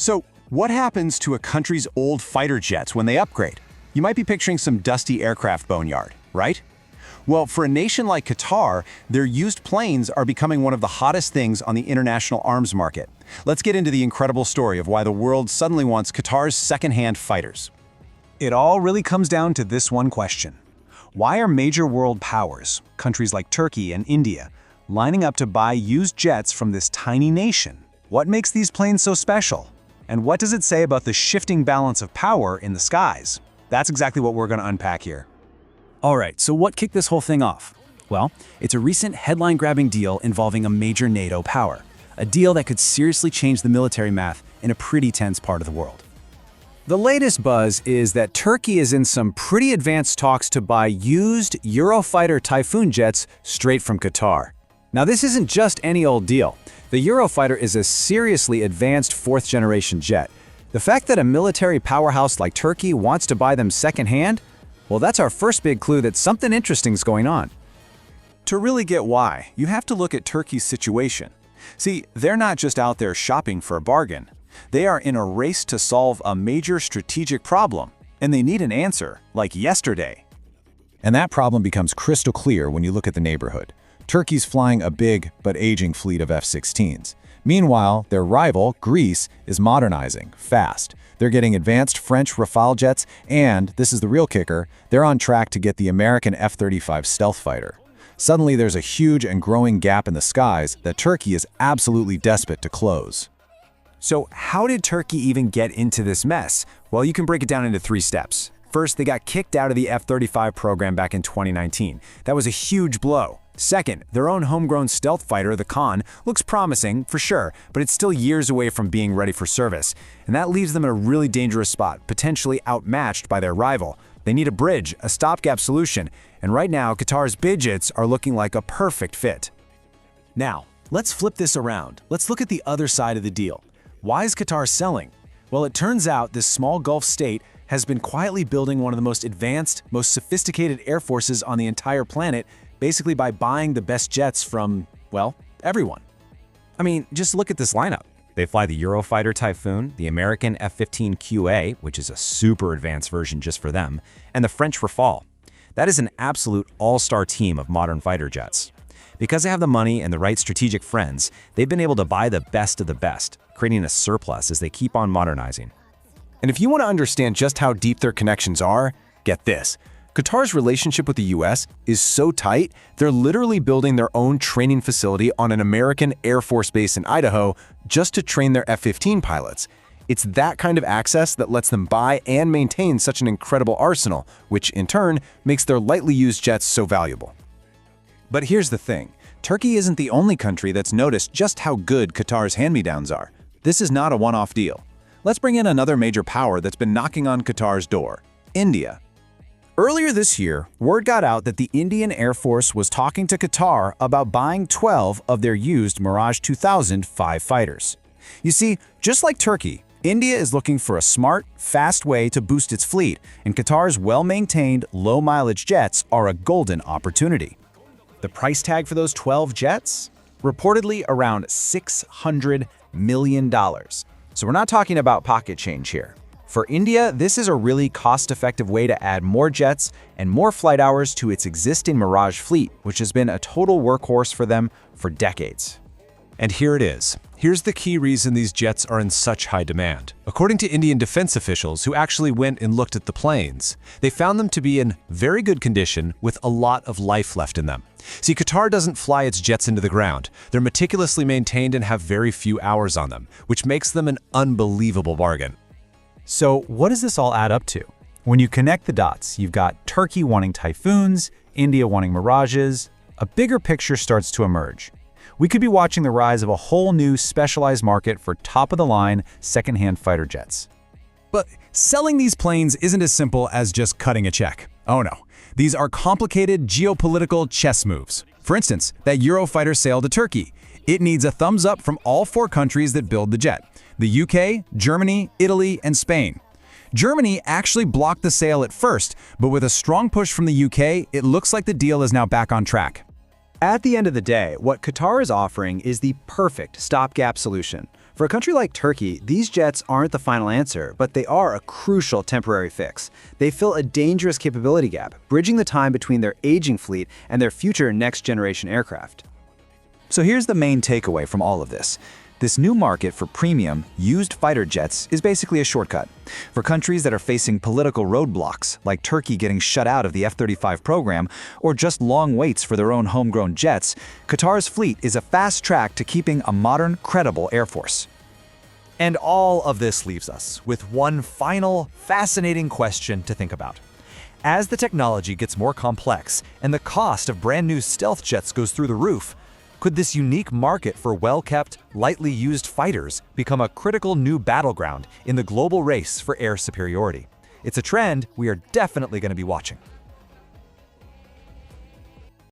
So, what happens to a country's old fighter jets when they upgrade? You might be picturing some dusty aircraft boneyard, right? Well, for a nation like Qatar, their used planes are becoming one of the hottest things on the international arms market. Let's get into the incredible story of why the world suddenly wants Qatar's second-hand fighters. It all really comes down to this one question. Why are major world powers, countries like Turkey and India, lining up to buy used jets from this tiny nation? What makes these planes so special? And what does it say about the shifting balance of power in the skies? That's exactly what we're going to unpack here. All right, so what kicked this whole thing off? Well, it's a recent headline-grabbing deal involving a major NATO power. A deal that could seriously change the military math in a pretty tense part of the world. The latest buzz is that Turkey is in some pretty advanced talks to buy used Eurofighter Typhoon jets straight from Qatar. Now, this isn't just any old deal. The Eurofighter is a seriously advanced fourth-generation jet. The fact that a military powerhouse like Turkey wants to buy them secondhand, well, that's our first big clue that something interesting is going on. To really get why, you have to look at Turkey's situation. See, they're not just out there shopping for a bargain. They are in a race to solve a major strategic problem, and they need an answer, like yesterday. And that problem becomes crystal clear when you look at the neighborhood. Turkey's flying a big but aging fleet of F-16s. Meanwhile, their rival, Greece, is modernizing fast. They're getting advanced French Rafale jets, and, this is the real kicker, they're on track to get the American F-35 stealth fighter. Suddenly, there's a huge and growing gap in the skies that Turkey is absolutely desperate to close. So how did Turkey even get into this mess? Well, you can break it down into 3 steps. First, they got kicked out of the F-35 program back in 2019. That was a huge blow. Second, their own homegrown stealth fighter, the Khan, looks promising, for sure, but it's still years away from being ready for service. And that leaves them in a really dangerous spot, potentially outmatched by their rival. They need a bridge, a stopgap solution, and right now, Qatar's Bidjets are looking like a perfect fit. Now, let's flip this around. Let's look at the other side of the deal. Why is Qatar selling? Well, it turns out this small Gulf state has been quietly building one of the most advanced, most sophisticated air forces on the entire planet, basically by buying the best jets from, well, everyone. I mean, just look at this lineup. They fly the Eurofighter Typhoon, the American F-15QA, which is a super advanced version just for them, and the French Rafale. That is an absolute all-star team of modern fighter jets. Because they have the money and the right strategic friends, they've been able to buy the best of the best, creating a surplus as they keep on modernizing. And if you want to understand just how deep their connections are, get this. Qatar's relationship with the US is so tight, they're literally building their own training facility on an American Air Force base in Idaho just to train their F-15 pilots. It's that kind of access that lets them buy and maintain such an incredible arsenal, which in turn makes their lightly used jets so valuable. But here's the thing. Turkey isn't the only country that's noticed just how good Qatar's hand-me-downs are. This is not a one-off deal. Let's bring in another major power that's been knocking on Qatar's door, India. Earlier this year, word got out that the Indian Air Force was talking to Qatar about buying 12 of their used Mirage 2005 fighters. You see, just like Turkey, India is looking for a smart, fast way to boost its fleet, and Qatar's well-maintained, low-mileage jets are a golden opportunity. The price tag for those 12 jets? Reportedly around $600 million. So we're not talking about pocket change here. For India, this is a really cost-effective way to add more jets and more flight hours to its existing Mirage fleet, which has been a total workhorse for them for decades. And here it is. Here's the key reason these jets are in such high demand. According to Indian defense officials who actually went and looked at the planes, they found them to be in very good condition with a lot of life left in them. See, Qatar doesn't fly its jets into the ground. They're meticulously maintained and have very few hours on them, which makes them an unbelievable bargain. So what does this all add up to? When you connect the dots, you've got Turkey wanting Typhoons, India wanting Mirages. A bigger picture starts to emerge. We could be watching the rise of a whole new specialized market for top-of-the-line, second-hand fighter jets. But selling these planes isn't as simple as just cutting a check. Oh no, these are complicated geopolitical chess moves. For instance, that Eurofighter sale to Turkey. It needs a thumbs up from all 4 countries that build the jet: the UK, Germany, Italy, and Spain. Germany actually blocked the sale at first, but with a strong push from the UK, it looks like the deal is now back on track. At the end of the day, what Qatar is offering is the perfect stopgap solution. For a country like Turkey, these jets aren't the final answer, but they are a crucial temporary fix. They fill a dangerous capability gap, bridging the time between their aging fleet and their future next-generation aircraft. So here's the main takeaway from all of this. This new market for premium, used fighter jets is basically a shortcut. For countries that are facing political roadblocks, like Turkey getting shut out of the F-35 program, or just long waits for their own homegrown jets, Qatar's fleet is a fast track to keeping a modern, credible air force. And all of this leaves us with one final, fascinating question to think about. As the technology gets more complex and the cost of brand new stealth jets goes through the roof, could this unique market for well-kept, lightly used fighters become a critical new battleground in the global race for air superiority? It's a trend we are definitely going to be watching.